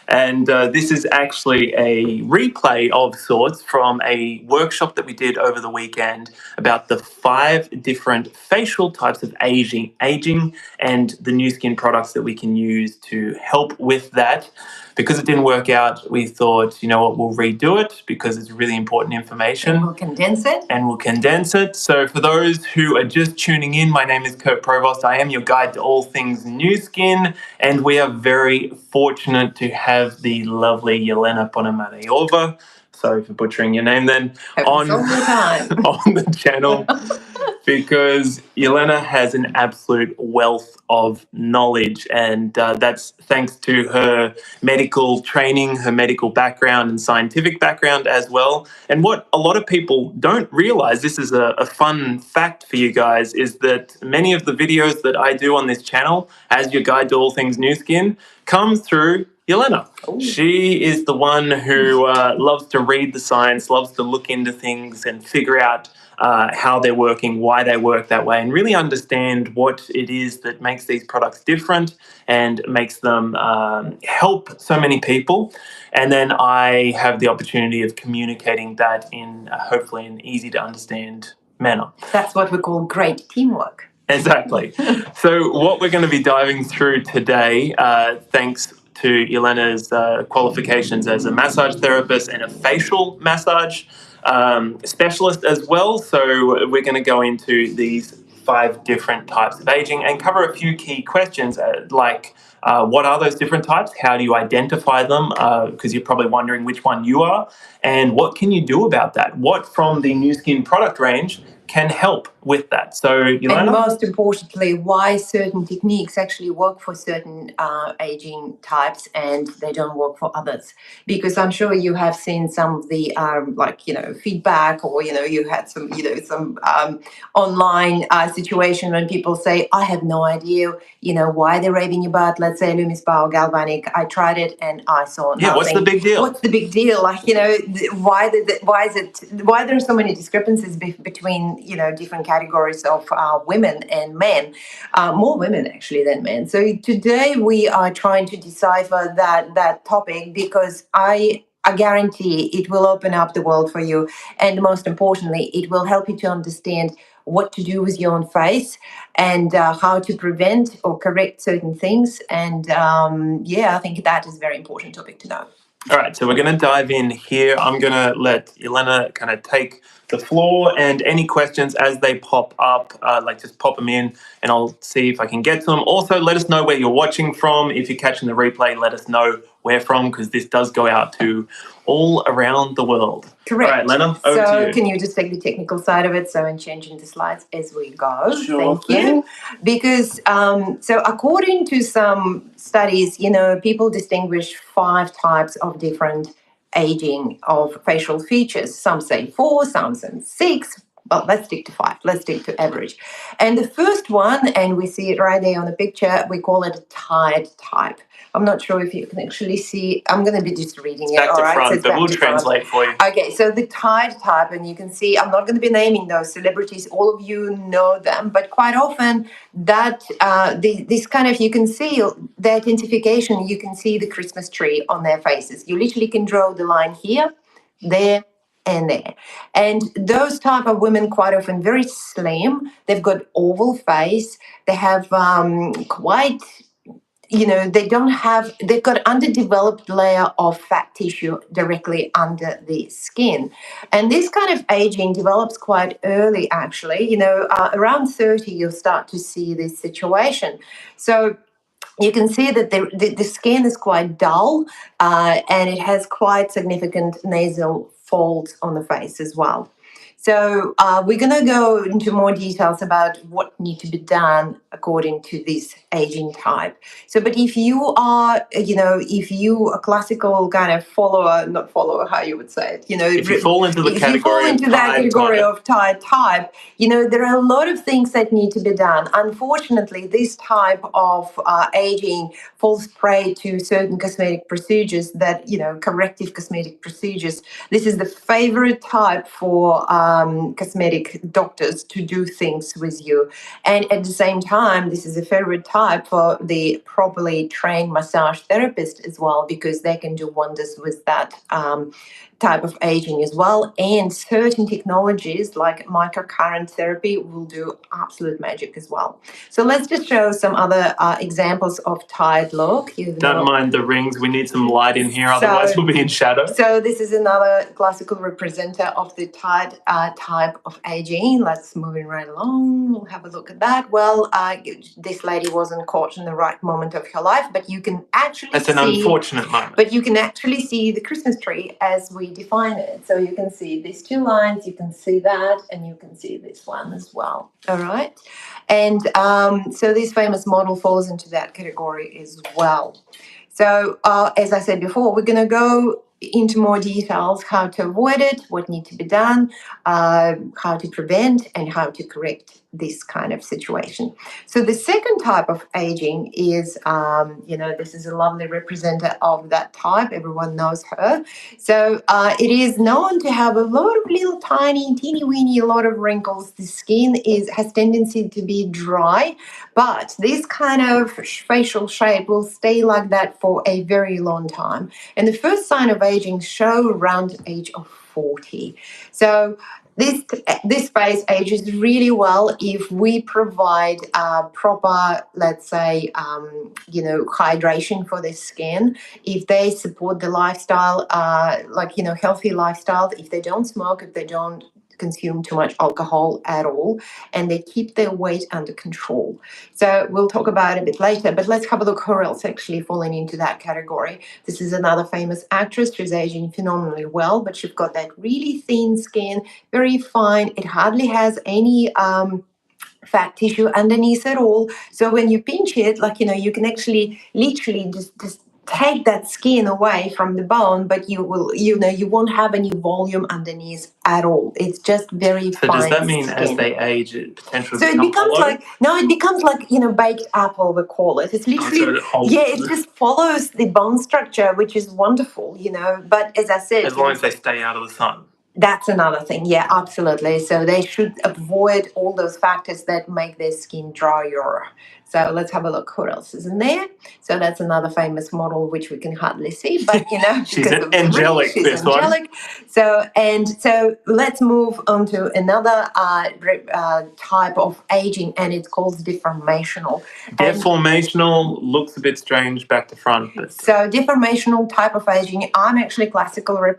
And this is actually a replay of sorts from a workshop that we did over the weekend about the 5 different facial types of aging and the NuSkin products that we can use to help with that. Because it didn't work out, we thought, you know what, we'll redo it because it's really important information. And we'll condense it. So for those who are just tuning in, my name is Kurt Provost. I am your guide to all things NuSkin, and we are very fortunate to have the lovely Elena Ponomareova, sorry for butchering your name then, on the channel. Because Elena has an absolute wealth of knowledge, and that's thanks to her medical training, her medical background and scientific background as well. And what a lot of people don't realize, this is a fun fact for you guys, is that many of the videos that I do on this channel, as your guide to all things NuSkin, comes through Elena. Ooh. She is the one who loves to read the science, loves to look into things and figure out how they're working, why they work that way, and really understand what it is that makes these products different and makes them help so many people. And then I have the opportunity of communicating that in hopefully an easy to understand manner. That's what we call great teamwork. Exactly. So what we're going to be diving through today, thanks to Elena's qualifications as a massage therapist and a facial massage specialist as well. So we're going to go into these 5 different types of aging and cover a few key questions like what are those different types? How do you identify them? Because you're probably wondering which one you are. And what can you do about that? What from the NuSkin product range can help with that? So, Elena? And most importantly, why certain techniques actually work for certain aging types and they don't work for others. Because I'm sure you have seen some of the feedback, or you had some online situation when people say, I have no idea why they're raving about, let's say, Lumis Power Galvanic. I tried it and I saw nothing. Yeah, what's the big deal? What's the big deal? Why there are so many discrepancies between different categories of women and men, more women actually than men. So today we are trying to decipher that topic, because I guarantee it will open up the world for you, and most importantly, it will help you to understand what to do with your own face and how to prevent or correct certain things. And I think that is a very important topic to know. All right, so we're going to dive in here. I'm going to let Elena kind of take the floor, and any questions as they pop up, just pop them in and I'll see if I can get to them. Also, let us know where you're watching from. If you're catching the replay, let us know where from, because this does go out to all around the world. Correct. All right, Lena, over to you. So can you just take the technical side of it, and changing the slides as we go? Sure. Thank you. Because, so according to some studies, people distinguish 5 types of different aging of facial features. Some say 4, some say 6. Well, let's stick to 5. Let's stick to average. And the first one, and we see it right there on the picture, we call it a tied type. I'm not sure if you can actually see. I'm going to be just reading it. Back to all right? front, but we'll translate for you. Okay, so the tied type, and you can see, I'm not going to be naming those celebrities. All of you know them, but quite often that this kind of, you can see the identification. You can see the Christmas tree on their faces. You literally can draw the line here, there, and there. And those type of women quite often very slim. They've got oval face. They have quite, they've got underdeveloped layer of fat tissue directly under the skin. And this kind of aging develops quite early, actually. Around 30, you'll start to see this situation. So you can see that the skin is quite dull, and it has quite significant nasal folds on the face as well. So we're going to go into more details about what needs to be done according to this aging type. So, but if you are, if you a classical kind of not follower, how you would say it, if you fall into the category of tied type, there are a lot of things that need to be done. Unfortunately, this type of aging falls prey to certain cosmetic procedures that, corrective cosmetic procedures. This is the favorite type for cosmetic doctors to do things with you. And at the same time, this is a favorite type for the properly trained massage therapist as well, because they can do wonders with that type of aging as well. And certain technologies like microcurrent therapy will do absolute magic as well. So let's just show some other examples of tied look. Don't mind the rings. We need some light in here, otherwise we'll be in shadow. So this is another classical representative of the tied type of aging. Let's move it right along. We'll have a look at that. Well, this lady wasn't caught in the right moment of her life, but you can actually That's an unfortunate moment. But you can actually see the Christmas tree as we define it. So you can see these two lines, you can see that, and you can see this one as well. All right. And so this famous model falls into that category as well. So as I said before, we're going to go into more details, how to avoid it, what needs to be done, how to prevent, and how to correct this kind of situation. So the second type of aging is, this is a lovely representative of that type. Everyone knows her. So it is known to have a lot of little tiny, teeny weeny, a lot of wrinkles. The skin has tendency to be dry, but this kind of facial shape will stay like that for a very long time. And the first sign of aging show around the age of 40. So this face ages really well if we provide proper, let's say, hydration for the skin. If they support the lifestyle, healthy lifestyle, if they don't smoke, if they don't consume too much alcohol at all, and they keep their weight under control. So we'll talk about it a bit later, but let's have a look who else actually falling into that category. This is another famous actress. She's aging phenomenally well, but she's got that really thin skin, very fine. It hardly has any fat tissue underneath at all. So when you pinch it, you can actually literally just take that skin away from the bone, but you won't have any volume underneath at all. It's just very fine. So does that mean as they age, it potentially it becomes like baked apple, we call it. It's literally it just follows the bone structure, which is wonderful, But as I said, as long as they stay out of the sun. That's another thing. Yeah, absolutely. So they should avoid all those factors that make their skin drier. So let's have a look who else is in there. So that's another famous model, which we can hardly see, but she's angelic. She's angelic. One. So let's move on to another type of aging, and it's called deformational. Deformational looks a bit strange back to front. So deformational type of aging, I'm actually classical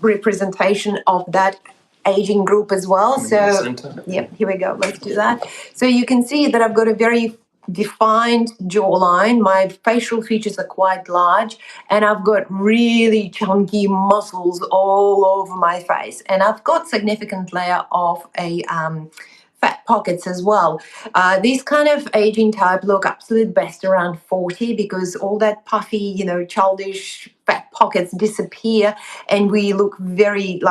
representation of that aging group as well. So here we go. Let's do that. So you can see that I've got a very defined jawline. My facial features are quite large, and I've got really chunky muscles all over my face, and I've got significant layer of a fat pockets as well. These kind of aging type look absolute best around 40, because all that puffy, childish fat pockets disappear, and we look very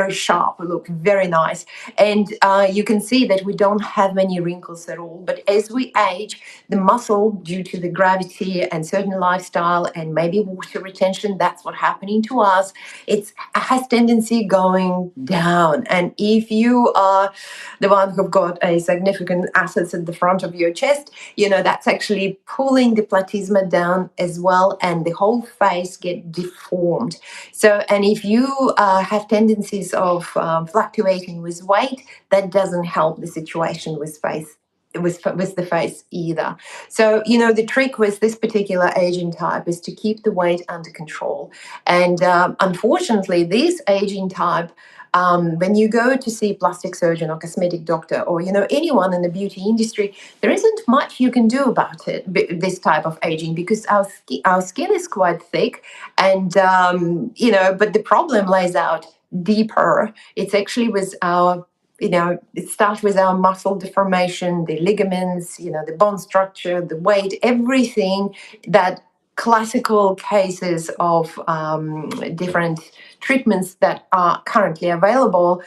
sharp. We look very nice, and you can see that we don't have many wrinkles at all. But as we age, the muscle, due to the gravity and certain lifestyle and maybe water retention, that's what's happening to us. It has tendency going down, and if you are the one who've got a significant assets at the front of your chest, that's actually pulling the platysma down as well, and the whole face get deformed. So, and if you have tendencies of fluctuating with weight, that doesn't help the situation with the face either. So, the trick with this particular aging type is to keep the weight under control. And unfortunately, this aging type, when you go to see a plastic surgeon or cosmetic doctor, or anyone in the beauty industry, there isn't much you can do about it, this type of aging, because our skin is quite thick, and but the problem lays out deeper. It's actually with our it starts with our muscle deformation, the ligaments, the bone structure, the weight, everything that classical cases of different treatments that are currently available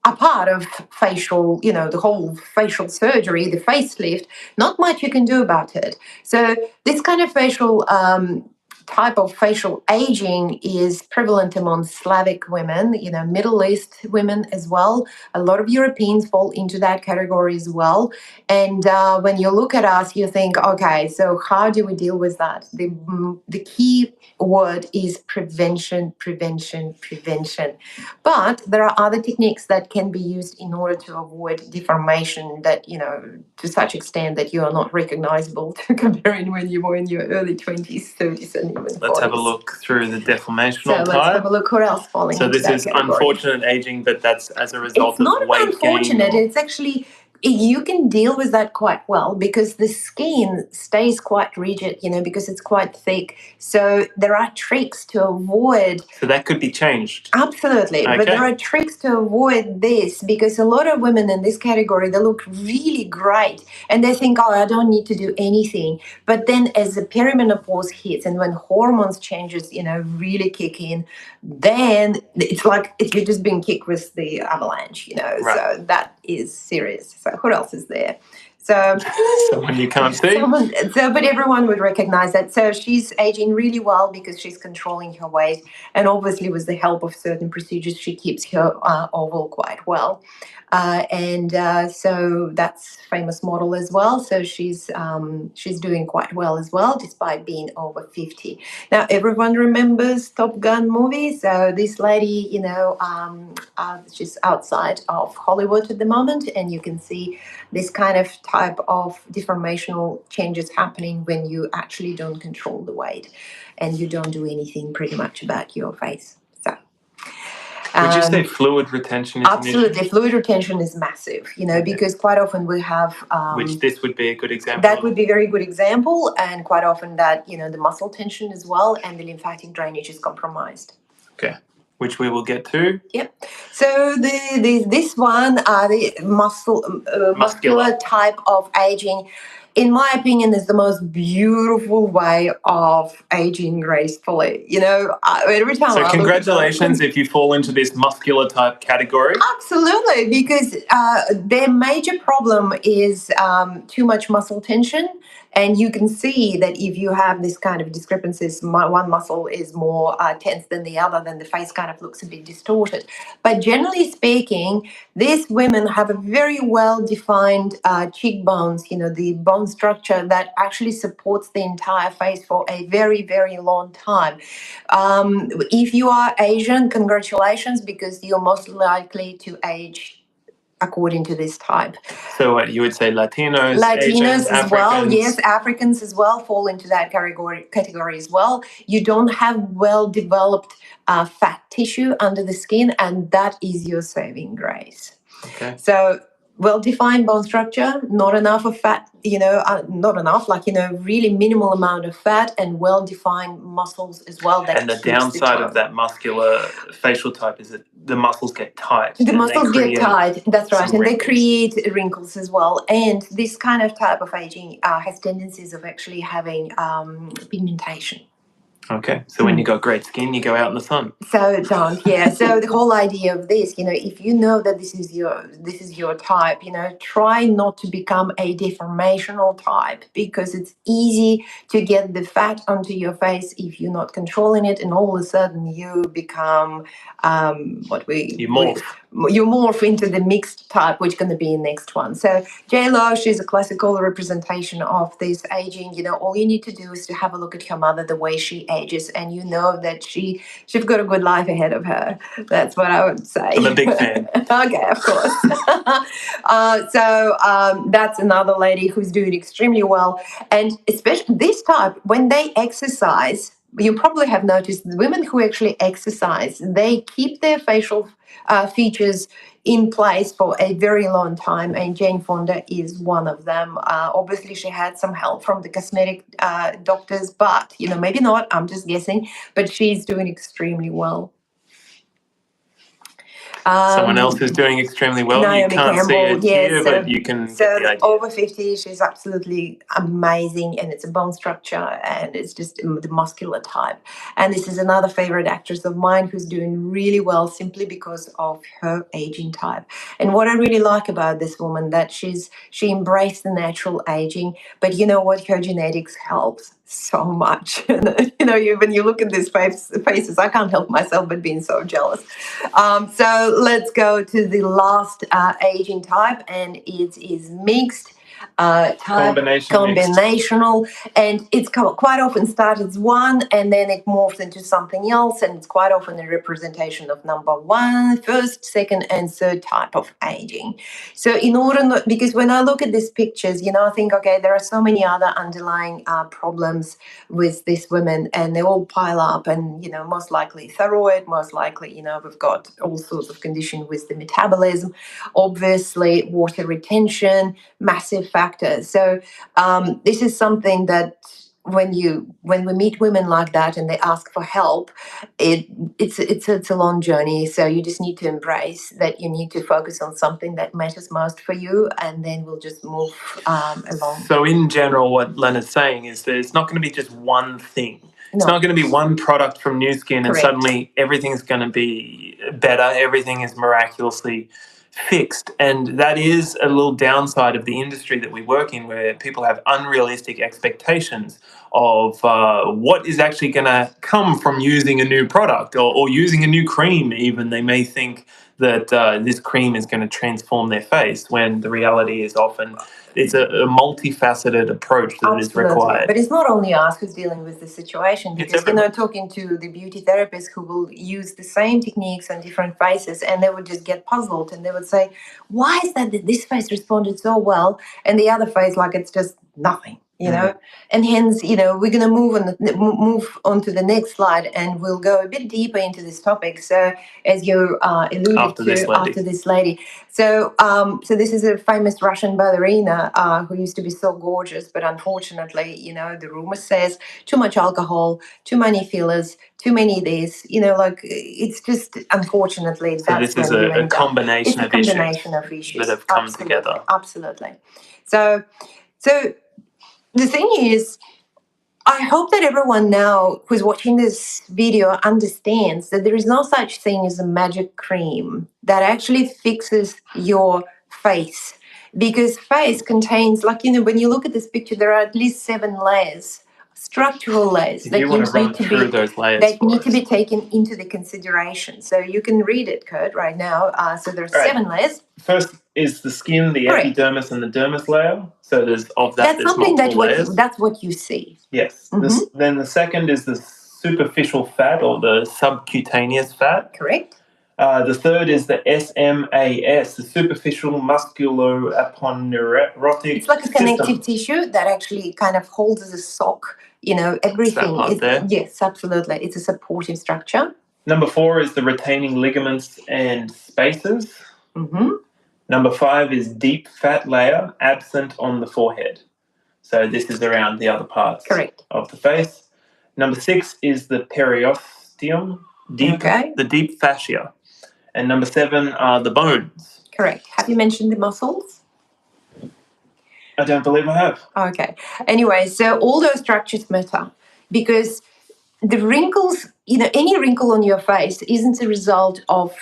are part of facial, the whole facial surgery, the facelift. Not much you can do about it. So this kind of facial type of facial aging is prevalent among Slavic women, Middle East women as well. A lot of Europeans fall into that category as well. And when you look at us, you think, okay, so how do we deal with that? The key word is prevention, prevention, prevention. But there are other techniques that can be used in order to avoid deformation that, to such extent that you are not recognizable to comparing when you were in your early 20s, 30s, and even 40s. Let's have a look through the deformational type. So let's have a look what else falling into that category. So this is unfortunate aging, but that's as a result of weight gain. It's not unfortunate. It's actually, you can deal with that quite well because the skin stays quite rigid, because it's quite thick. So there are tricks to avoid. So that could be changed. Absolutely. Okay. But there are tricks to avoid this because a lot of women in this category, they look really great and they think, oh, I don't need to do anything. But then as the perimenopause hits and when hormones changes, really kick in, then it's like you're just being kicked with the avalanche, Right. So that is serious. So what else is there? So someone you can't see. But everyone would recognize that. So she's aging really well because she's controlling her weight, and obviously with the help of certain procedures, she keeps her oval quite well. So that's famous model as well. So she's doing quite well as well, despite being over 50. Now everyone remembers Top Gun movie. So this lady, she's outside of Hollywood at the moment, and you can see this kind of type of deformational changes happening when you actually don't control the weight and you don't do anything pretty much about your face. So would you say fluid retention is absolutely fluid retention is massive, because quite often we have which this would be a good example. That would be a very good example, and quite often that the muscle tension as well and the lymphatic drainage is compromised. Okay. Which we will get to. Yep. So this one, the muscular type of aging, in my opinion, is the most beautiful way of aging gracefully. Every time. So congratulations if you fall into this muscular type category. Absolutely, because their major problem is too much muscle tension. And you can see that if you have this kind of discrepancies, one muscle is more tense than the other, then the face kind of looks a bit distorted. But generally speaking, these women have a very well-defined cheekbones, the bone structure that actually supports the entire face for a very, very long time. If you are Asian, congratulations, because you're most likely to age according to this type. So what you would say Latinos, Asians, as Africans. Well, yes, Africans as well fall into that category as well. You don't have well-developed fat tissue under the skin, and that is your saving grace. Okay. So well-defined bone structure, not enough of fat, not enough, really minimal amount of fat and well-defined muscles as well. And the downside of that muscular facial type is that the muscles get tight. The muscles get tight, that's right, and they create wrinkles as well. And this kind of type of aging has tendencies of actually having pigmentation. Okay, so when you got great skin, you go out in the sun. So don't, yeah. So the whole idea of this, if you know that this is your type, try not to become a deformational type, because it's easy to get the fat onto your face if you're not controlling it, and all of a sudden you become you morph into the mixed type, which is going to be the next one. So J-Lo, she's a classical representation of this aging. All you need to do is to have a look at her mother, the way she ages, and that she's got a good life ahead of her. That's what I would say. I'm a big fan. Okay, of course. That's another lady who's doing extremely well. And especially this type, when they exercise, you probably have noticed the women who actually exercise, they keep their facial features in place for a very long time, and Jane Fonda is one of them. Obviously, she had some help from the cosmetic doctors, but maybe not. I'm just guessing, but she's doing extremely well. Someone else is doing extremely well. Naomi you can't Campbell, see it here, but you can get the idea. Over 50, she's absolutely amazing, and it's a bone structure, and it's just the muscular type. And this is another favorite actress of mine who's doing really well simply because of her aging type. And what I really like about this woman, that she embraced the natural aging, but you know what? Her genetics helps. so much. When you look at these faces, I can't help myself but being so jealous. So let's go to the last aging type, and it is mixed type, combinational, and it's quite often starts as one, and then it morphs into something else, and it's quite often a representation of number one, first, second, and third type of aging. So because when I look at these pictures, I think, okay, there are so many other underlying problems with these women, and they all pile up, and most likely thyroid, most likely we've got all sorts of condition with the metabolism, obviously water retention, massive factors. So this is something that when we meet women like that and they ask for help, it's a long journey. So you just need to embrace that you need to focus on something that matters most for you, and then we'll just move along. So in general, what Lena's saying is that it's not going to be just one thing. It's not going to be one product from NuSkin and suddenly everything's going to be better. Everything is miraculously fixed. And that is a little downside of the industry that we work in, where people have unrealistic expectations of what is actually going to come from using a new product or using a new cream even. They may think that this cream is going to transform their face, when the reality is often it's a multifaceted approach that is required. But it's not only us who's dealing with the situation, because talking to the beauty therapists who will use the same techniques on different faces, and they would just get puzzled, and they would say, why is that this face responded so well and the other face like it's just nothing? And hence, we're going to move on to the next slide, and we'll go a bit deeper into this topic. So, as you alluded after this lady. So, this is a famous Russian ballerina who used to be so gorgeous, but unfortunately, the rumor says too much alcohol, too many fillers, too many this. It's just unfortunately. So this is a combination of issues that have come together. Absolutely. So. The thing is, I hope that everyone now who's watching this video understands that there is no such thing as a magic cream that actually fixes your face. Because face contains, when you look at this picture, there are at least 7 layers, structural layers that need to be taken into the consideration. So you can read it, Kurt, right now. So there are 7 layers. First is the skin, the epidermis, and the dermis layer. So there's something that's what you see. Yes. Mm-hmm. Then the second is the superficial fat, or the subcutaneous fat. Correct. The third is the SMAS, the superficial muscular aponeurotic. It's like a connective tissue that actually kind of holds as a sock, everything. Yes, absolutely. It's a supportive structure. Number 4 is the retaining ligaments and spaces. Mm-hmm. Number 5 is deep fat layer absent on the forehead. So this is around the other parts of the face. Number 6 is the periosteum, the deep fascia. And number 7 are the bones. Correct. Have you mentioned the muscles? I don't believe I have. Okay. Anyway, so all those structures matter, because the wrinkles, any wrinkle on your face isn't a result of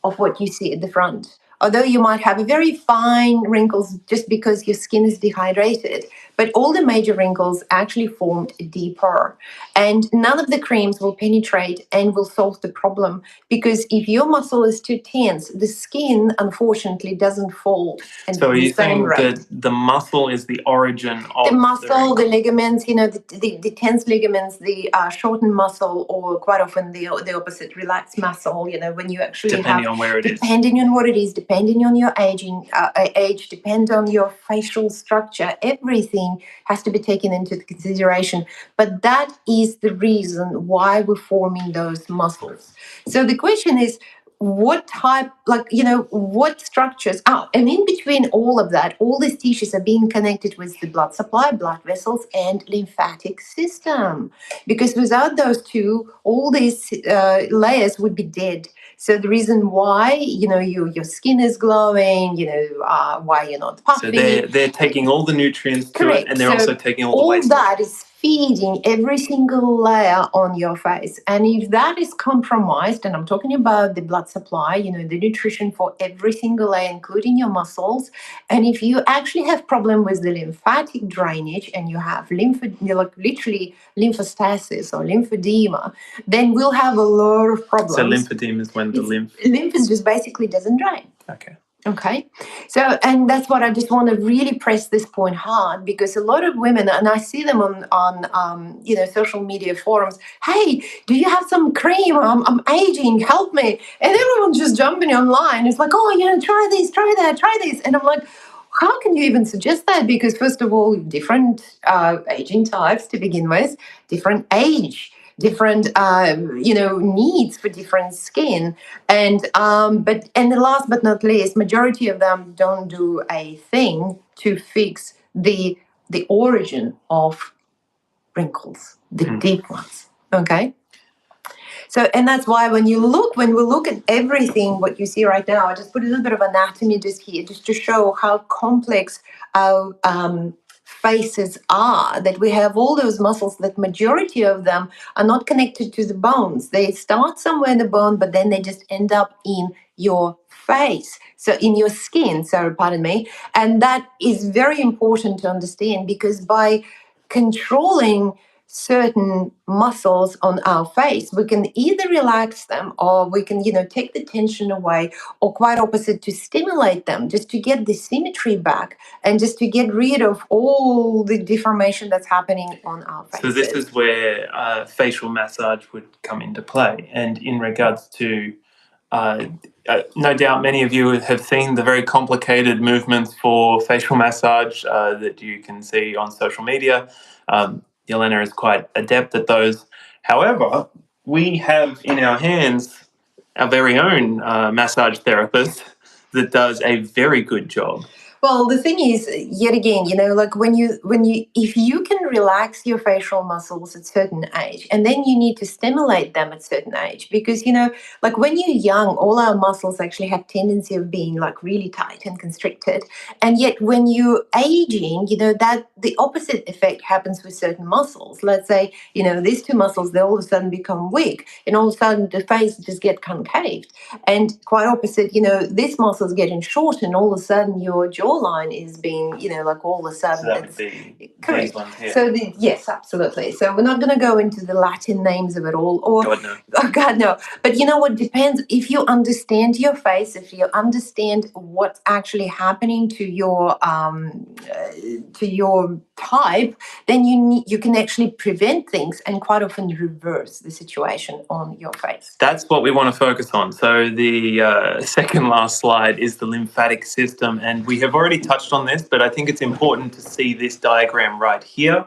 what you see at the front. Although you might have a very fine wrinkles just because your skin is dehydrated, but all the major wrinkles actually formed deeper. And none of the creams will penetrate and will solve the problem, because if your muscle is too tense, the skin, unfortunately, doesn't fold. So are you saying that the muscle is the origin of the muscle, the ligaments, the tense ligaments, the shortened muscle, or quite often the opposite, relaxed muscle, when you actually depending on where it is. Depending on what it is, depending on your age, depend on your facial structure, everything has to be taken into consideration. But that is the reason why we're forming those muscles. So the question is, what type, what structures are, and in between all of that, all these tissues are being connected with the blood supply, blood vessels, and lymphatic system. Because without those two, all these layers would be dead. So the reason why, your skin is glowing, why you're not puffy. So they're taking all the nutrients to it, and they're also taking all the waste. All that is feeding every single layer on your face. And if that is compromised, and I'm talking about the blood supply, the nutrition for every single layer, including your muscles, and if you actually have problem with the lymphatic drainage and you have literally lymphostasis or lymphedema, then we'll have a lot of problems. So lymphedema is when the lymph is just basically doesn't drain. Okay. So, and that's what I just want to really press this point hard, because a lot of women, and I see them on social media forums, hey, do you have some cream? I'm aging, help me. And everyone's just jumping online. It's like, oh, try this, try that, try this. And I'm like, how can you even suggest that? Because first of all, different aging types to begin with, different age, different needs for different skin, and the last but not least, majority of them don't do a thing to fix the origin of wrinkles, the deep ones. Okay. So, and that's why when we look at everything, what you see right now, I just put a little bit of anatomy just here, just to show how complex our faces are, that we have all those muscles, that majority of them are not connected to the bones. They start somewhere in the bone, but then they just end up in your face, so in your skin, so pardon me. And that is very important to understand, because by controlling certain muscles on our face, we can either relax them, or we can take the tension away, or quite opposite, to stimulate them, just to get the symmetry back, and just to get rid of all the deformation that's happening on our faces. So this is where facial massage would come into play. And in regards to no doubt many of you have seen the very complicated movements for facial massage that you can see on social media. Elena is quite adept at those. However, we have in our hands our very own massage therapist that does a very good job. Well, the thing is, yet again, like if you can relax your facial muscles at certain age, and then you need to stimulate them at certain age, because, like when you're young, all our muscles actually have tendency of being like really tight and constricted. And yet when you're aging, that the opposite effect happens with certain muscles. Let's say, these two muscles, they all of a sudden become weak, and all of a sudden the face just get concaved. And quite opposite, these muscles getting short, and all of a sudden your jawline is being, like all of a sudden. So that would be correct. These ones here. So yes, absolutely. So we're not going to go into the Latin names of it all, or God no. Oh God no. But you know what? Depends if you understand your face, if you understand what's actually happening to your type, then you can actually prevent things and quite often reverse the situation on your face. That's what we want to focus on. So the second last slide is the lymphatic system, and we have already touched on this, but I think it's important to see this diagram right here,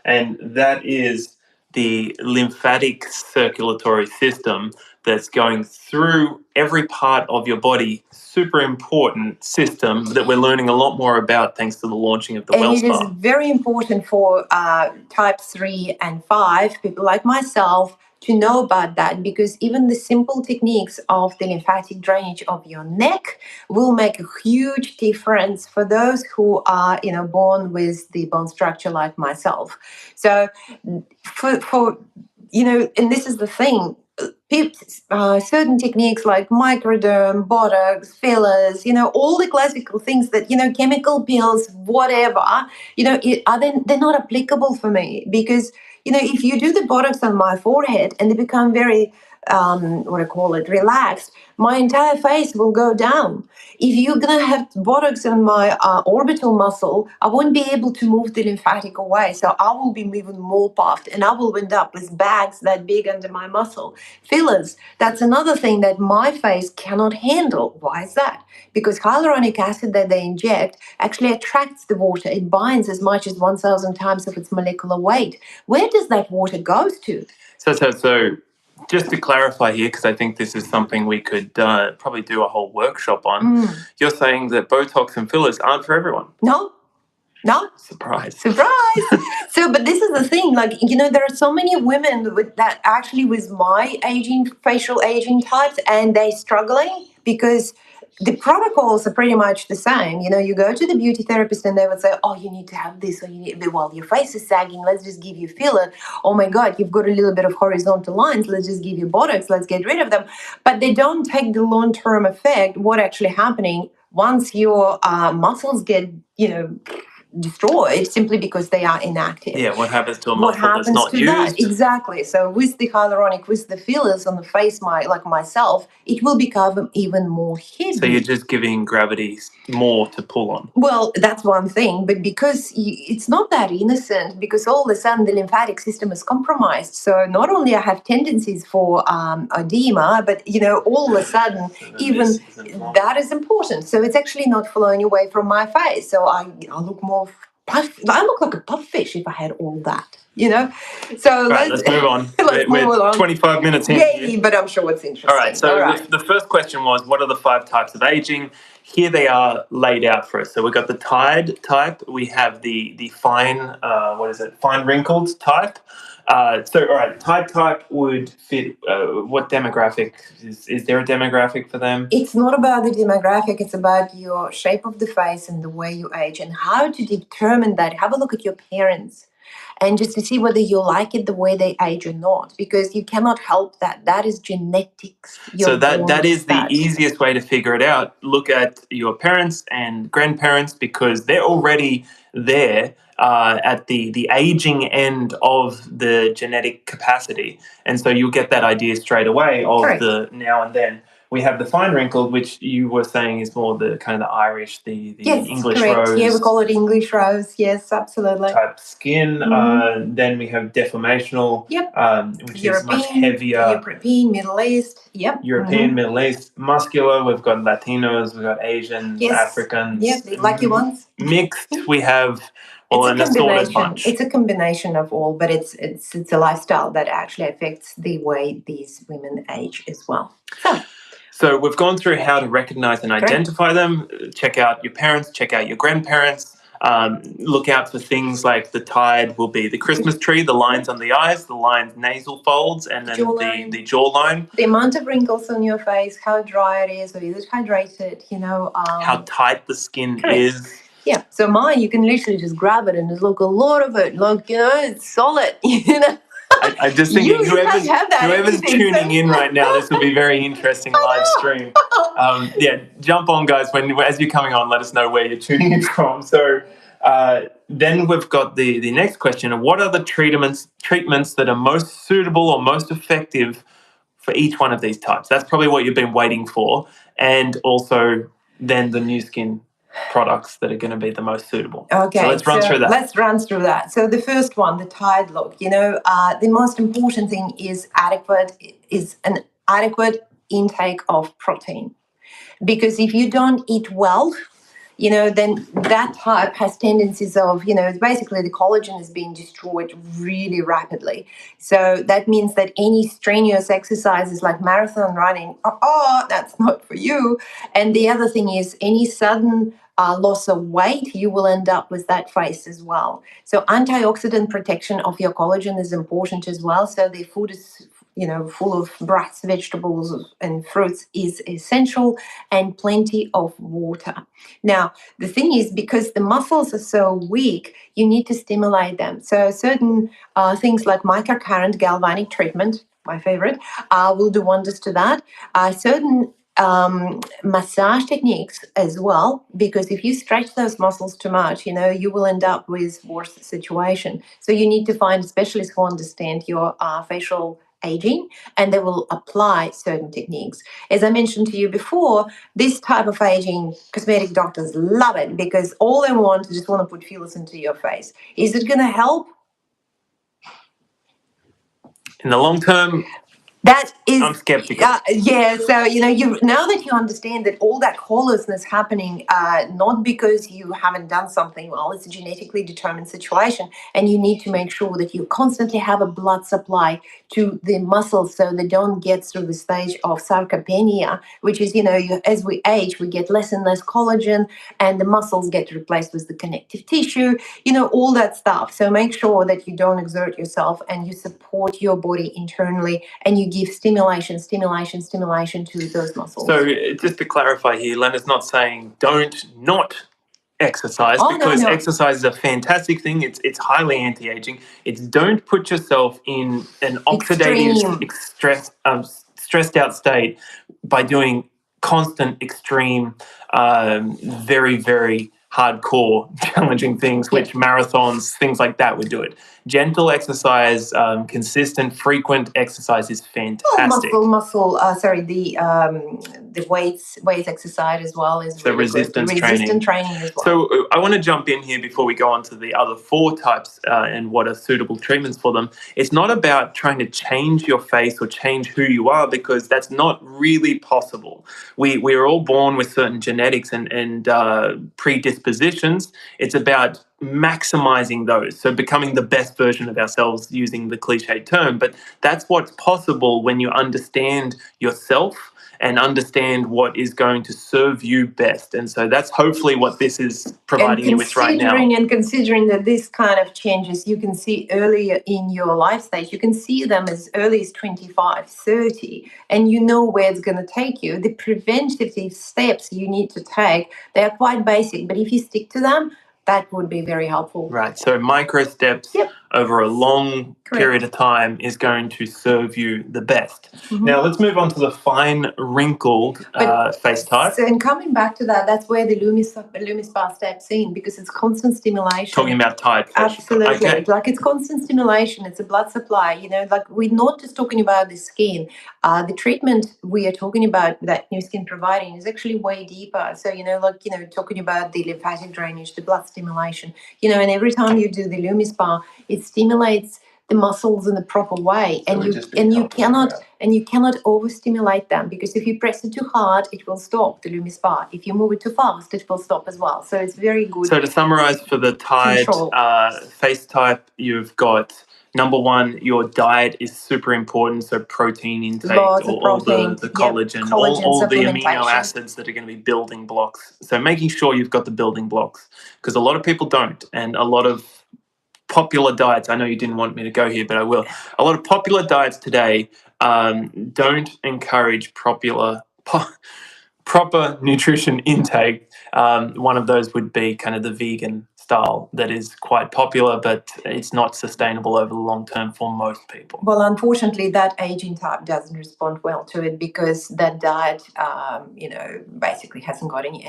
and that is the lymphatic circulatory system that's going through every part of your body. Super important system that we're learning a lot more about thanks to the launching of the WellSpa. And it is very important for type 3 and 5, people like myself, to know about that, because even the simple techniques of the lymphatic drainage of your neck will make a huge difference for those who are, born with the bone structure like myself. So for and this is the thing, certain techniques like microderm, botox, fillers, all the classical things that, chemical pills, whatever, they're not applicable for me, because, if you do the botox on my forehead and they become very, relaxed, my entire face will go down. If you're going to have botox on my orbital muscle, I won't be able to move the lymphatic away. So I will be even more puffed, and I will end up with bags that big under my muscle. Fillers, that's another thing that my face cannot handle. Why is that? Because hyaluronic acid that they inject actually attracts the water. It binds as much as 1,000 times of its molecular weight. Where does that water go to? So just to clarify here, because I think this is something we could probably do a whole workshop on, you're saying that Botox and fillers aren't for everyone? No. Surprise. So, but this is the thing, like, there are so many women with my facial aging types, and they're struggling because the protocols are pretty much the same. You go to the beauty therapist and they would say, oh, you need to have this, or you need, well, your face is sagging, let's just give you filler. Oh my God, you've got a little bit of horizontal lines, let's just give you Botox, let's get rid of them. But they don't take the long-term effect, what actually happening once your muscles get, destroyed simply because they are inactive. Yeah, what happens to a What muscle that's happens not to used? that? Exactly. So with the hyaluronic, with the fillers on the face, like myself, it will become even more heavy. So you're just giving gravity more to pull on. Well, that's one thing, but because it's not that innocent, because all of a sudden the lymphatic system is compromised. So not only I have tendencies for edema, but all of a sudden even that is important. So it's actually not flowing away from my face. So I look more puff. I look like a puffish if I had all that. So right, let's move on. We're 25 minutes in. Yay, but I'm sure it's interesting. All right, so the first question was, what are the 5 types of aging? Here they are laid out for us. So we've got the Tide type. We have the fine, fine wrinkles type. All right, Tide type would fit what demographic? Is there a demographic for them? It's not about the demographic. It's about your shape of the face and the way you age and how to determine that. Have a look at your parents and just to see whether you like it the way they age or not, because you cannot help that. That is genetics. So that is the easiest way to figure it out. Look at your parents and grandparents, because they're already there at the aging end of the genetic capacity. And so you'll get that idea straight away of Correct. the now and then. We have the fine wrinkle, which you were saying is more the kind of the Irish, the yes, English correct. rose. Yeah, we call it English rose. Yes, absolutely. Type skin. Then we have deformational, which European, is much heavier. European, Middle East. Yep. European, Middle East. Muscular, we've got Latinos, we've got Asians, Africans. Yep, the lucky ones. Mixed, we have an assorted bunch. It's a combination of all, but it's a lifestyle that actually affects the way these women age as well. So we've gone through how to recognize and identify them. Check out your parents, check out your grandparents. Look out for things like the Tide will be the Christmas tree, the lines on the eyes, the lines nasal folds, and then the jawline. The amount of wrinkles on your face, how dry it is, or is it hydrated, how tight the skin is. Yeah, so mine, you can literally just grab it and there's look a lot of it. Look, it's solid, I just think whoever's tuning in right now, this will be a very interesting live stream. Jump on, guys. As you're coming on, let us know where you're tuning in from. So then we've got the next question of what are the treatments that are most suitable or most effective for each one of these types? That's probably what you've been waiting for. And also then the NuSkin products that are going to be the most suitable. Okay, so let's run through that. Let's run through that. So the first one, the Tide look, the most important thing is an adequate intake of protein. Because if you don't eat well, then that type has tendencies of, basically the collagen is being destroyed really rapidly. So that means that any strenuous exercises like marathon running, that's not for you. And the other thing is any sudden loss of weight, you will end up with that face as well. So antioxidant protection of your collagen is important as well. So the food is full of nuts, vegetables, and fruits is essential, and plenty of water. Now, the thing is, because the muscles are so weak, you need to stimulate them. So certain things like microcurrent galvanic treatment, my favorite, will do wonders to that. Certain massage techniques as well, because if you stretch those muscles too much, you will end up with worse situation. So you need to find specialists who understand your facial aging, and they will apply certain techniques. As I mentioned to you before, this type of aging, cosmetic doctors love it because all they want is just want to put fillers into your face. Is it going to help? In the long term, I'm skeptical. So now that you understand that all that hollowness happening, not because you haven't done something well, it's a genetically determined situation, and you need to make sure that you constantly have a blood supply to the muscles so they don't get through the stage of sarcopenia, which is as we age, we get less and less collagen, and the muscles get replaced with the connective tissue, all that stuff. So make sure that you don't exert yourself and you support your body internally, and you give stimulation to those muscles. So just to clarify here, Lena's not saying not exercise, because no. exercise is a fantastic thing. It's highly anti-aging. It's don't put yourself in an oxidative, stressed out state by doing constant, extreme, very, very hardcore, challenging things, which marathons, things like that would do it. Gentle exercise, consistent, frequent exercise is fantastic. The weights exercise as well is really resistance good. Resistance training as well. So I want to jump in here before we go on to the other 4 types and what are suitable treatments for them. It's not about trying to change your face or change who you are, because that's not really possible. We are all born with certain genetics and predispositions. It's about maximizing those, so becoming the best version of ourselves, using the cliche term. But that's what's possible when you understand yourself and understand what is going to serve you best. And so that's hopefully what this is providing you with right now. And considering that this kind of changes you can see earlier in your life stage, you can see them as early as 25, 30, and you know where it's going to take you. The preventative steps you need to take, they're quite basic, but if you stick to them, that would be very helpful. Right. So micro steps over a long period of time is going to serve you the best. Mm-hmm. Now let's move on to the fine wrinkled face type. So, and coming back to that, that's where the LumiSpa steps in, because it's constant stimulation. Talking about type. Absolutely. Okay. Like it's constant stimulation. It's a blood supply. You know, like we're not just talking about the skin. The treatment we are talking about that NuSkin providing is actually way deeper. So, talking about the lymphatic drainage, the blood stimulation, and every time you do the LumiSpa, it stimulates the muscles in the proper way, so you cannot overstimulate them, because if you press it too hard, it will stop the LumiSpa. If you move it too fast, it will stop as well. So it's very good. So to summarize, for the tied face type, you've got number 1, your diet is super important. So protein intake, all the collagen, all the amino acids that are going to be building blocks. So making sure you've got the building blocks, because a lot of people don't, and a lot of popular diets, I know you didn't want me to go here, but I will. A lot of popular diets today don't encourage proper nutrition intake. One of those would be kind of the vegan style that is quite popular, but it's not sustainable over the long term for most people. Well, unfortunately, that aging type doesn't respond well to it, because that diet, basically hasn't got any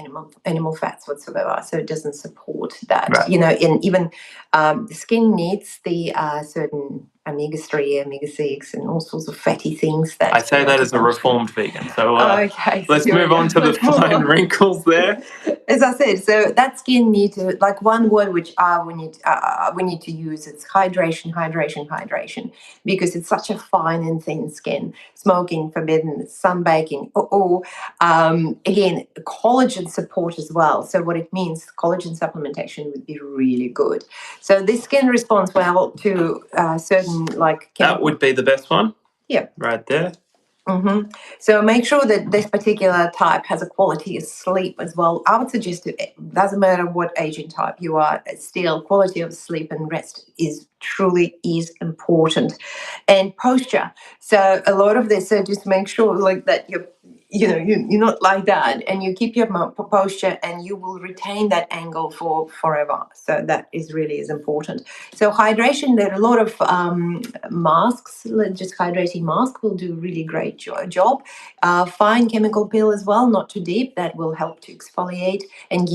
animal fats whatsoever, so it doesn't support that. Right. And even the skin needs the certain omega-3, omega-6, and all sorts of fatty things that... I say that as a reformed vegan. So okay, let's move on to the fine wrinkles there. As I said, so that skin needs to, like one word which we need to use, it's hydration, because it's such a fine and thin skin. Smoking forbidden, sunbaking, again, collagen support as well. So what it means, collagen supplementation would be really good. So this skin responds well to certain that would be the best one. Yeah. Right there. Mm-hmm. So make sure that this particular type has a quality of sleep as well. I would suggest it doesn't matter what aging type you are, still quality of sleep and rest is important. And posture. So a lot of this, so just make sure that you're not like that, and you keep your posture, and you will retain that angle for forever. So that is important. So hydration, there are a lot of masks, just hydrating mask will do really great job. Fine chemical peel as well, not too deep, that will help to exfoliate and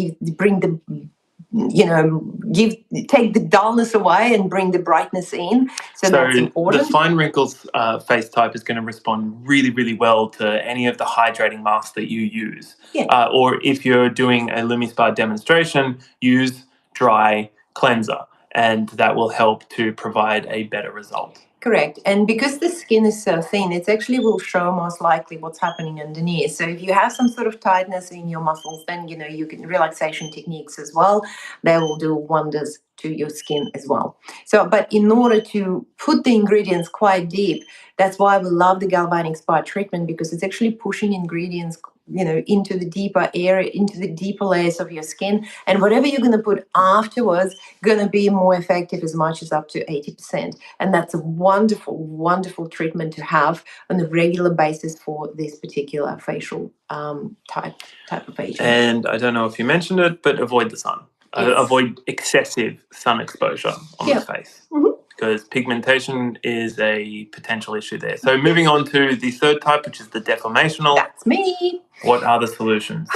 take the dullness away and bring the brightness in. So that's important. The fine wrinkles face type is going to respond really, really well to any of the hydrating masks that you use. Yeah. Or if you're doing a LumiSpa demonstration, use dry cleanser, and that will help to provide a better result. Correct. And because the skin is so thin, it actually will show most likely what's happening underneath. So if you have some sort of tightness in your muscles, then, you can relaxation techniques as well. They will do wonders to your skin as well. So, but in order to put the ingredients quite deep, that's why we love the galvanic spa treatment, because it's actually pushing ingredients into the deeper area, into the deeper layers of your skin. And whatever you're going to put afterwards, going to be more effective as much as up to 80%. And that's a wonderful, wonderful treatment to have on a regular basis for this particular facial type of aging. And I don't know if you mentioned it, but avoid the sun. Yes. Avoid excessive sun exposure on the face. Mm-hmm. Because pigmentation is a potential issue there. So moving on to the third type, which is the deformational. That's me. What are the solutions?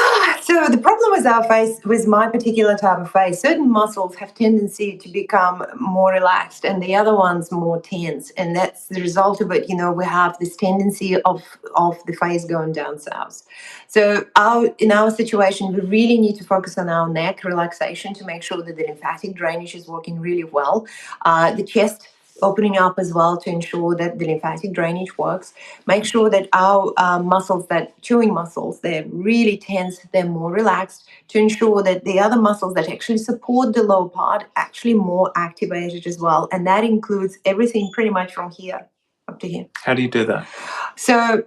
So the problem with our face, with my particular type of face, certain muscles have tendency to become more relaxed and the other ones more tense. And that's the result of it. We have this tendency of the face going down south. So in our situation, we really need to focus on our neck relaxation to make sure that the lymphatic drainage is working really well. The chest opening up as well to ensure that the lymphatic drainage works. Make sure that our muscles, that chewing muscles, they're really tense, they're more relaxed, to ensure that the other muscles that actually support the lower part actually more activated as well. And that includes everything pretty much from here up to here. How do you do that? So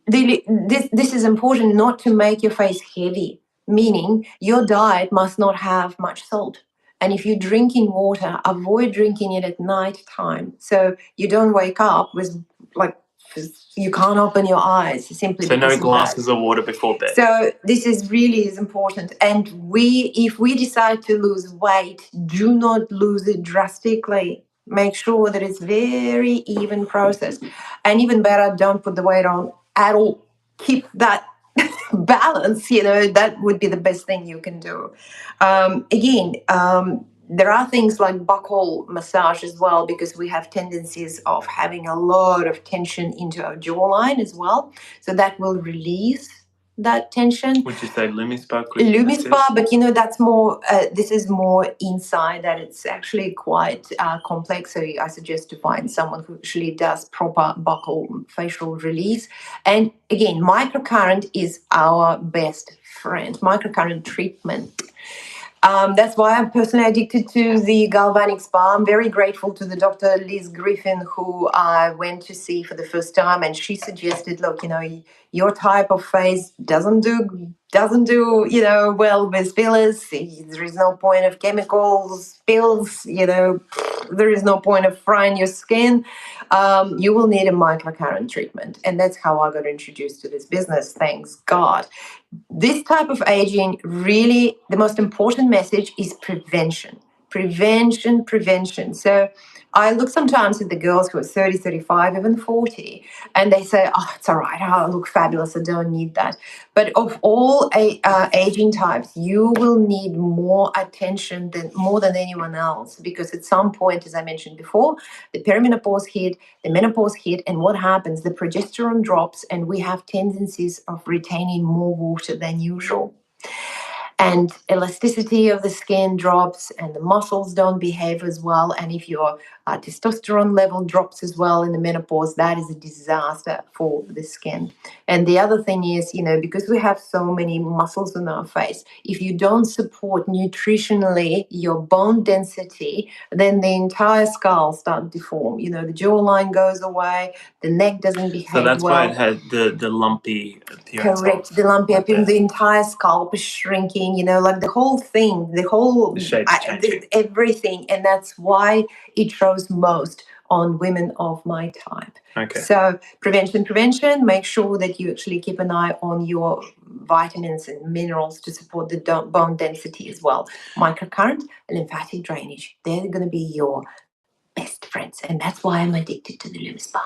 this is important, not to make your face heavy, meaning your diet must not have much salt. And if you're drinking water, avoid drinking it at night time. So you don't wake up with you can't open your eyes simply. So no glasses of water before bed. So this is really important. And if we decide to lose weight, do not lose it drastically. Make sure that it's very even process. And even better, don't put the weight on at all. Keep that balance, that would be the best thing you can do. There are things like buccal massage as well, because we have tendencies of having a lot of tension into our jawline as well. So that will release that tension. Would you say LumiSpa? LumiSpa, but that's more, this is more inside, that it's actually quite complex. So I suggest to find someone who actually does proper buccal facial release. And again, microcurrent is our best friend, microcurrent treatment. That's why I'm personally addicted to the galvanic spa. I'm very grateful to the Dr. Liz Griffin, who I went to see for the first time, and she suggested, look, your type of face doesn't do well with fillers. There is no point of chemicals, pills, there is no point of frying your skin. You will need a microcurrent treatment. And that's how I got introduced to this business, thanks God. This type of aging, really, the most important message is prevention. Prevention. So I look sometimes at the girls who are 30, 35, even 40, and they say, oh, it's all right, I look fabulous, I don't need that. But of all aging types, you will need more attention more than anyone else, because at some point, as I mentioned before, the perimenopause hit, the menopause hit, and what happens? The progesterone drops, and we have tendencies of retaining more water than usual. And elasticity of the skin drops, and the muscles don't behave as well. And if your testosterone level drops as well in the menopause, that is a disaster for the skin. And the other thing is, because we have so many muscles on our face, if you don't support nutritionally your bone density, then the entire skull starts to deform. The jawline goes away, the neck doesn't behave well. So that's why it had the lumpy appearance. Correct, the lumpy appearance, the entire scalp is shrinking, like the whole thing, the shape's changing. Everything. And that's why it shows most on women of my type. Okay. So prevention, make sure that you actually keep an eye on your vitamins and minerals to support the bone density as well. Microcurrent and lymphatic drainage, they're going to be your best friends. And that's why I'm addicted to the LumiSpa.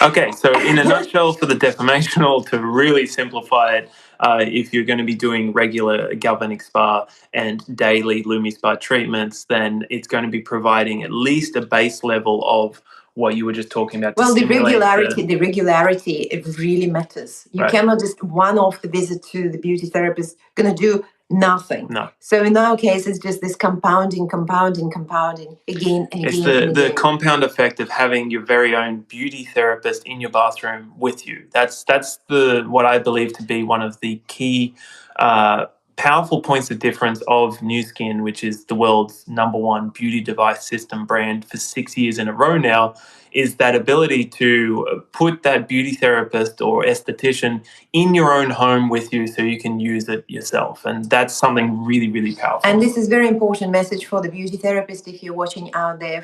Okay, so in a nutshell, for the deformational, to really simplify it, if you're going to be doing regular galvanic spa and daily LumiSpa treatments, then it's going to be providing at least a base level of what you were just talking about. Well, the regularity, it really matters. You cannot just one-off the visit to the beauty therapist going to do nothing. No. So in our case, it's just this compounding again and again. It's the compound effect of having your very own beauty therapist in your bathroom with you. That's what I believe to be one of the key powerful points of difference of NuSkin, which is the world's #1 beauty device system brand for 6 years in a row now, is that ability to put that beauty therapist or esthetician in your own home with you so you can use it yourself. And that's something really, really powerful. And this is very important message for the beauty therapist if you're watching out there.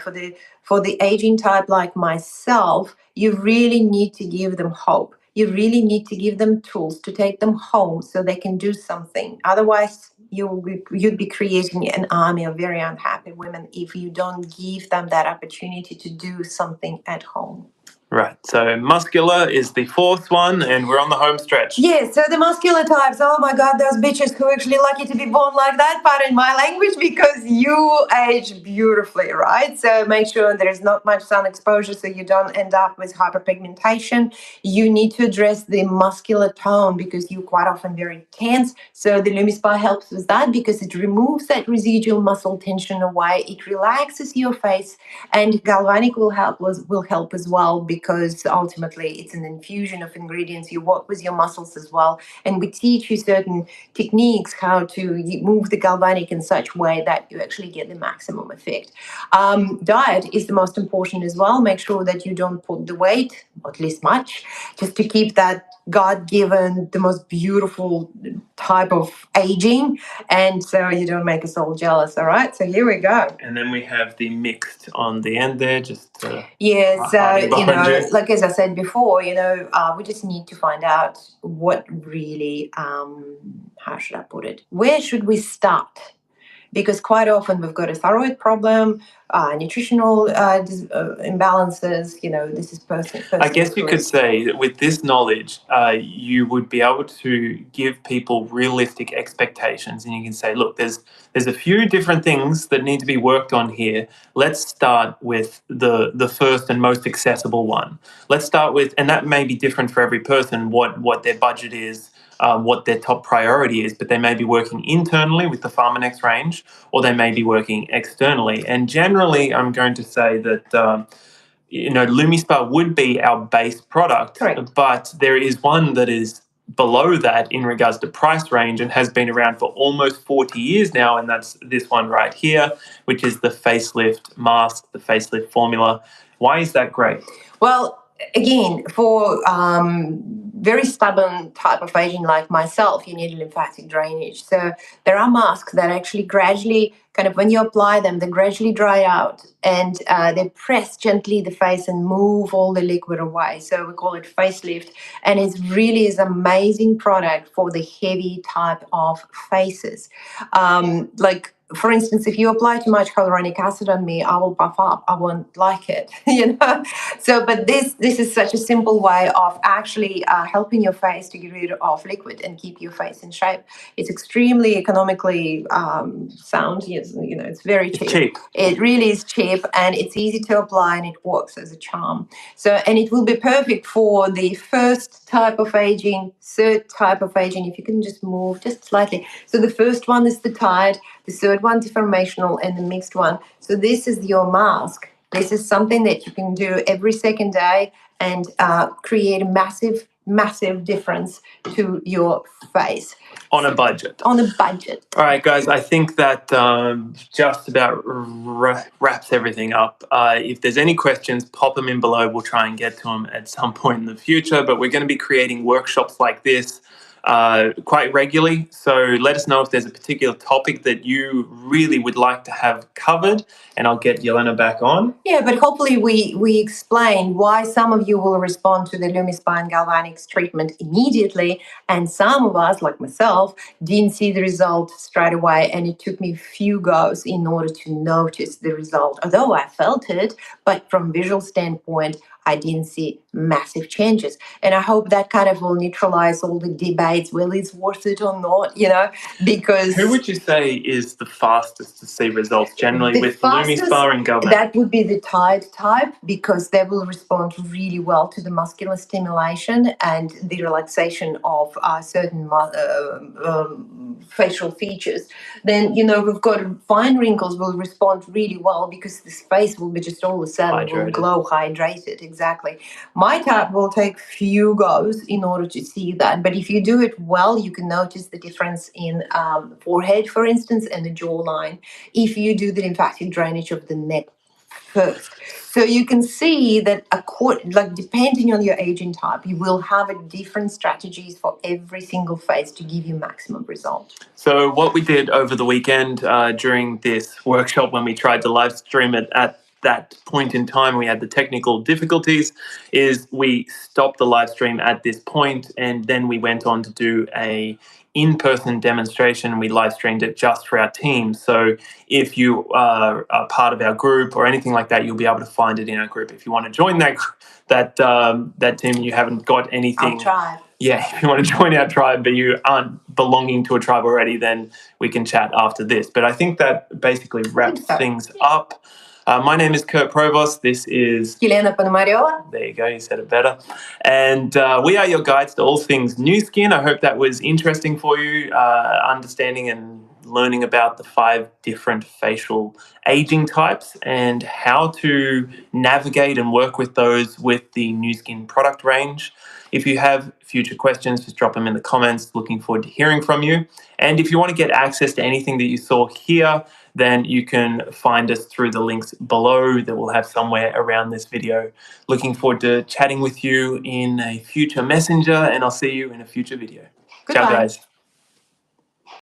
For the aging type like myself, you really need to give them hope. You really need to give them tools to take them home so they can do something. Otherwise, you'd be creating an army of very unhappy women if you don't give them that opportunity to do something at home. Right. So Muscular is the fourth one, and we're on the home stretch. Yes, so the muscular types, oh my God, those bitches who are actually lucky to be born like that, pardon my language, because you age beautifully, right? So make sure there is not much sun exposure so you don't end up with hyperpigmentation. You need to address the muscular tone because you're quite often very tense. So the LumiSpa helps with that because it removes that residual muscle tension away. It relaxes your face, and Galvanic will help as well because ultimately it's an infusion of ingredients. You work with your muscles as well, and we teach you certain techniques how to move the Galvanic in such a way that you actually get the maximum effect. Diet is the most important as well. Make sure that you don't put the weight, or at least much, just to keep that God-given, the most beautiful type of aging, and so you don't make us all jealous. All right, so here we go. And then we have the mixed on the end there, just yes, like as I said before, we just need to find out what really, how should I put it? Where should we start? Because quite often we've got a thyroid problem, nutritional imbalances. This is personal. I guess you could say that with this knowledge, you would be able to give people realistic expectations, and you can say, look, there's a few different things that need to be worked on here. Let's start with the first and most accessible one. Let's start with, and that may be different for every person, what their budget is. What their top priority is, but they may be working internally with the PharmaNex range, or they may be working externally. And generally, I'm going to say that LumiSpa would be our base product, correct, but there is one that is below that in regards to price range and has been around for almost 40 years now, and that's this one right here, which is the facelift mask, the facelift formula. Why is that great? Well, again, for very stubborn type of aging like myself, you need lymphatic drainage. So there are masks that actually gradually, kind of when you apply them, they gradually dry out, and they press gently the face and move all the liquid away. So we call it facelift, and it really is an amazing product for the heavy type of faces. For instance, if you apply too much hyaluronic acid on me, I will puff up. I won't like it, So, but this is such a simple way of actually helping your face to get rid of liquid and keep your face in shape. It's extremely economically sound. It's very cheap. It's cheap. It really is cheap, and it's easy to apply, and it works as a charm. So, and it will be perfect for the first type of aging, third type of aging. If you can just move just slightly. So the first one is the tired, the third one deformational, and the mixed one. So this is your mask. This is something that you can do every second day and create a massive difference to your face. On a budget. On a budget. All right, guys, I think that just about wraps everything up. If there's any questions, pop them in below. We'll try and get to them at some point in the future, but we're going to be creating workshops like this quite regularly. So let us know if there's a particular topic that you really would like to have covered, and I'll get Elena back on. Yeah, but hopefully we explain why some of you will respond to the LumiSpa and Galvanics treatment immediately, and some of us, like myself, didn't see the result straight away, and it took me a few goes in order to notice the result. Although I felt it, but from visual standpoint, I didn't see massive changes. And I hope that kind of will neutralize all the debates, whether it's worth it or not, because... Who would you say is the fastest to see results generally with LumiSpa and Galvanic? That would be the tired type, because they will respond really well to the muscular stimulation and the relaxation of certain facial features. Then, we've got fine wrinkles will respond really well because this face will be just all of a sudden will glow hydrated. exactly. My type will take few goes in order to see that, but if you do it well, you can notice the difference in forehead, for instance, and the jawline if you do the lymphatic drainage of the neck first. So you can see that like depending on your aging type, you will have a different strategies for every single phase to give you maximum result. So what we did over the weekend during this workshop, when we tried to live stream it at that point in time, we had the technical difficulties, is we stopped the live stream at this point, and then we went on to do a in-person demonstration. We live streamed it just for our team. So if you are a part of our group or anything like that, you'll be able to find it in our group. If you want to join that team, you haven't got anything. Our tribe. Yeah, if you want to join our tribe, but you aren't belonging to a tribe already, then we can chat after this. But I think that basically wraps things up. My name is Kurt Provost. This is Elena. There you go, you said it better. And we are your guides to all things NuSkin. I hope that was interesting for you, understanding and learning about the 5 different facial aging types and how to navigate and work with those with the NuSkin product range. If you have future questions, just drop them in the comments. Looking forward to hearing from you. And if you want to get access to anything that you saw here, then you can find us through the links below that we'll have somewhere around this video. Looking forward to chatting with you in a future messenger, and I'll see you in a future video. Goodbye. Ciao, guys.